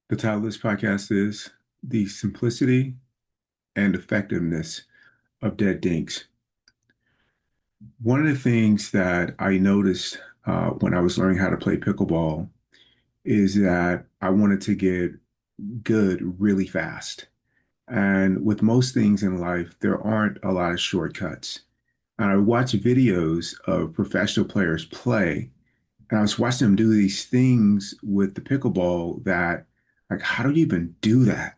The title of this podcast is The Simplicity and Effectiveness of Dead Dinks. One of the things that I noticed when I was learning how to play pickleball is that I wanted to get good really fast. And with most things in life, there aren't a lot of shortcuts. And I watch videos of professional players play, and I was watching them do these things with the pickleball that, like, how do you even do that?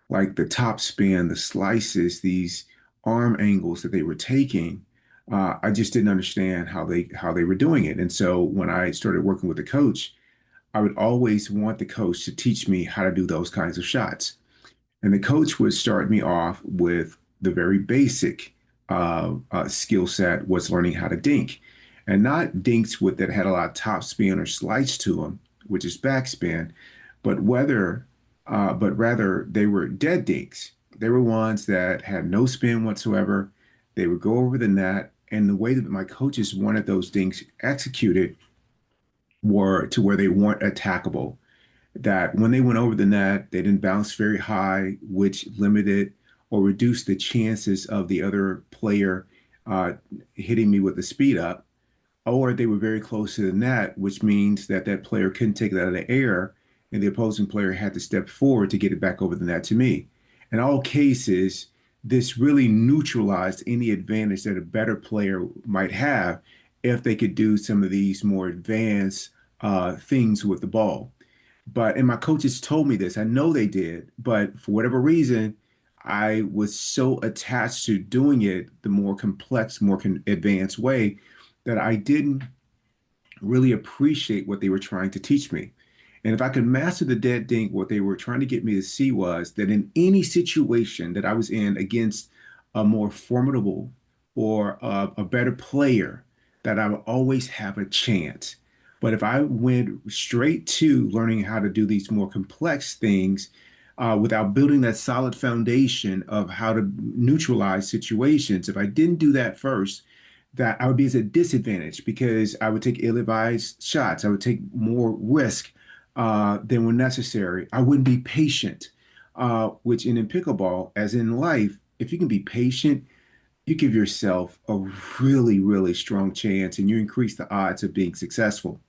Like the top spin, the slices, these arm angles that they were taking. I just didn't understand how they were doing it. And so when I started working with the coach, I would always want the coach to teach me how to do those kinds of shots. And the coach would start me off with the very basic skill set was learning how to dink, and not dinks with that had a lot of top spin or slice to them, which is backspin, but but rather they were dead dinks. They were ones that had no spin whatsoever. They would go over the net, and the way that my coaches wanted those dinks executed were to where they weren't attackable, that when they went over the net, they didn't bounce very high, which limited or reduced the chances of the other player uh, hitting me with the speed up, or they were very close to the net, which means that that player couldn't take it out of the air, and the opposing player had to step forward to get it back over the net to me. In all cases, this really neutralized any advantage that a better player might have if they could do some of these more advanced things with the ball. And my coaches told me this. I know they did, but for whatever reason, I was so attached to doing it the more complex, advanced way that I didn't really appreciate what they were trying to teach me. And if I could master the dead dink, what they were trying to get me to see was that in any situation that I was in against a more formidable or a better player, that I would always have a chance. But if I went straight to learning how to do these more complex things without building that solid foundation of how to neutralize situations, if I didn't do that first, that I would be at a disadvantage because I would take ill-advised shots. I would take more risk than when necessary. I wouldn't be patient, which in pickleball, as in life, if you can be patient, you give yourself a really, really strong chance and you increase the odds of being successful.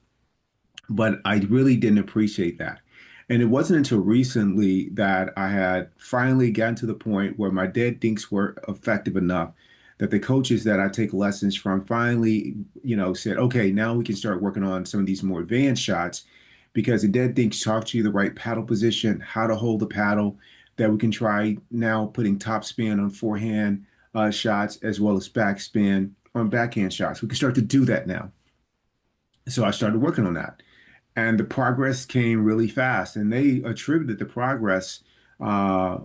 But I really didn't appreciate that. And it wasn't until recently that I had finally gotten to the point where my dead dinks were effective enough that the coaches that I take lessons from finally, said, okay, now we can start working on some of these more advanced shots because the dead dinks talk to you the right paddle position, how to hold the paddle, that we can try now putting top spin on forehand shots as well as backspin on backhand shots. We can start to do that now. So I started working on that. And the progress came really fast. And they attributed the progress uh,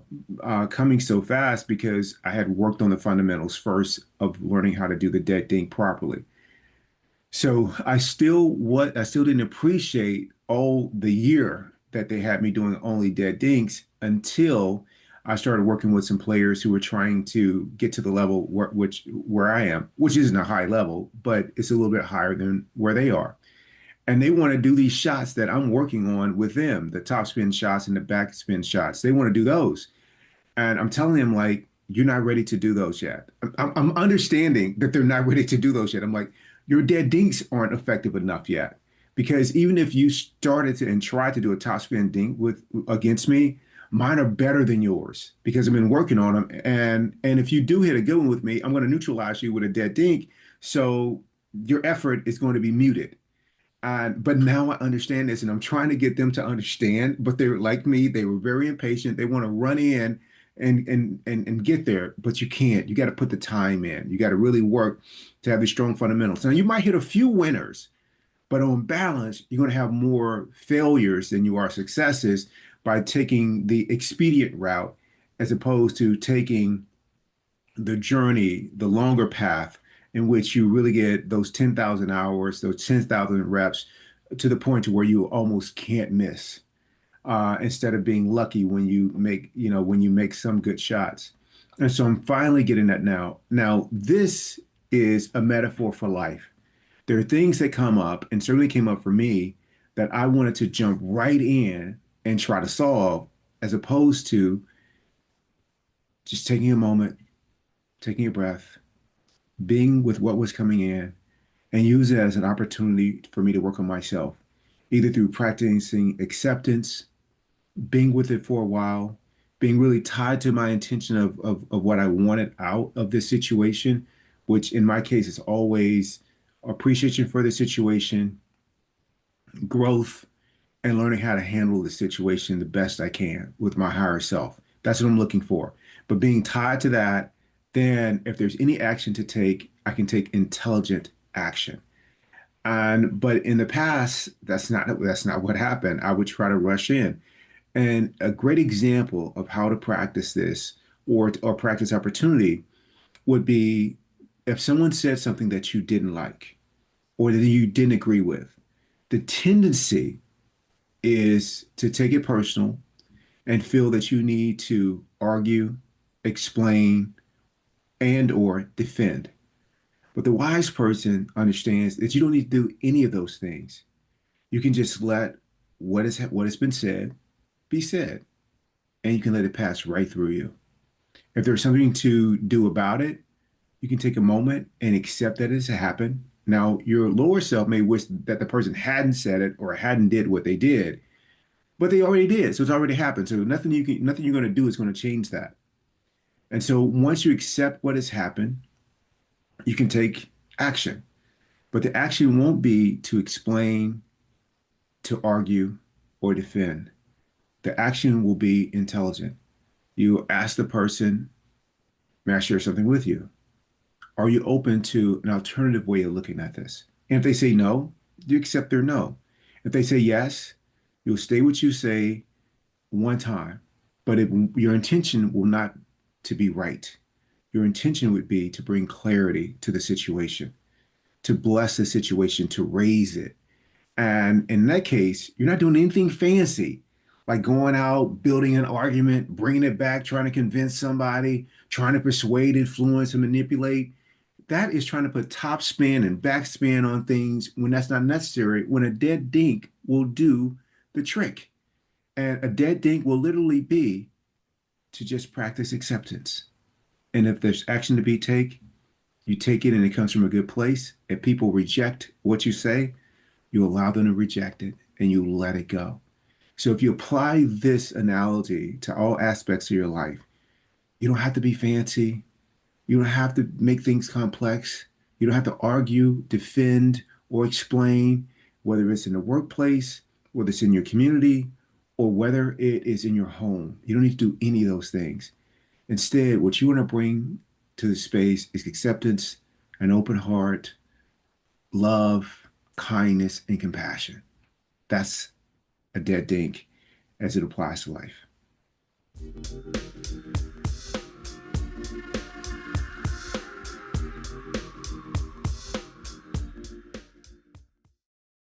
coming so fast because I had worked on the fundamentals first of learning how to do the dead dink properly. So I still didn't appreciate all the year that they had me doing only dead dinks until I started working with some players who were trying to get to the level where I am, which isn't a high level, but it's a little bit higher than where they are. And they want to do these shots that I'm working on with them, the top spin shots and the back spin shots. They want to do those. And I'm telling them, like, you're not ready to do those yet. I'm understanding that they're not ready to do those yet. I'm like, your dead dinks aren't effective enough yet. Because even if you started to and tried to do a top spin dink against me, mine are better than yours because I've been working on them. And if you do hit a good one with me, I'm going to neutralize you with a dead dink. So your effort is going to be muted. But now I understand this, and I'm trying to get them to understand. But they're like me; they were very impatient. They want to run in and get there, but you can't. You got to put the time in. You got to really work to have these strong fundamentals. Now you might hit a few winners, but on balance, you're going to have more failures than you are successes by taking the expedient route as opposed to taking the journey, the longer path in which you really get those 10,000 hours, those 10,000 reps to the point to where you almost can't miss instead of being lucky when you make some good shots. And so I'm finally getting that now. Now, this is a metaphor for life. There are things that come up, and certainly came up for me, that I wanted to jump right in and try to solve, as opposed to just taking a moment, taking a breath, being with what was coming in, and use it as an opportunity for me to work on myself, either through practicing acceptance, being with it for a while, being really tied to my intention of what I wanted out of this situation, which in my case is always appreciation for the situation, growth, and learning how to handle the situation the best I can with my higher self. That's what I'm looking for. But being tied to that, then if there's any action to take, I can take intelligent action. And but in the past, that's not what happened. I would try to rush in. And a great example of how to practice this or practice opportunity would be if someone said something that you didn't like or that you didn't agree with. The tendency is to take it personal and feel that you need to argue, explain, and or defend. But the wise person understands that you don't need to do any of those things. You can just let what has been said be said, and you can let it pass right through you. If there's something to do about it, you can take a moment and accept that it's happened. Now, your lower self may wish that the person hadn't said it or hadn't did what they did, but they already did, so it's already happened. So nothing you're going to do is going to change that. And so once you accept what has happened, you can take action. But the action won't be to explain, to argue, or defend. The action will be intelligent. You ask the person, may I share something with you? Are you open to an alternative way of looking at this? And if they say no, you accept their no. If they say yes, you'll stay what you say one time, but your intention will not to be right. Your intention would be to bring clarity to the situation, to bless the situation, to raise it. And in that case, you're not doing anything fancy, like going out, building an argument, bringing it back, trying to convince somebody, trying to persuade, influence, and manipulate. That is trying to put top spin and backspin on things when that's not necessary, when a dead dink will do the trick. And a dead dink will literally be to just practice acceptance. And if there's action to be take, you take it and it comes from a good place. If people reject what you say, you allow them to reject it and you let it go. So if you apply this analogy to all aspects of your life, you don't have to be fancy. You don't have to make things complex. You don't have to argue, defend, or explain, whether it's in the workplace, whether it's in your community, or whether it is in your home. You don't need to do any of those things. Instead, what you want to bring to the space is acceptance, an open heart, love, kindness, and compassion. That's a dead dink as it applies to life.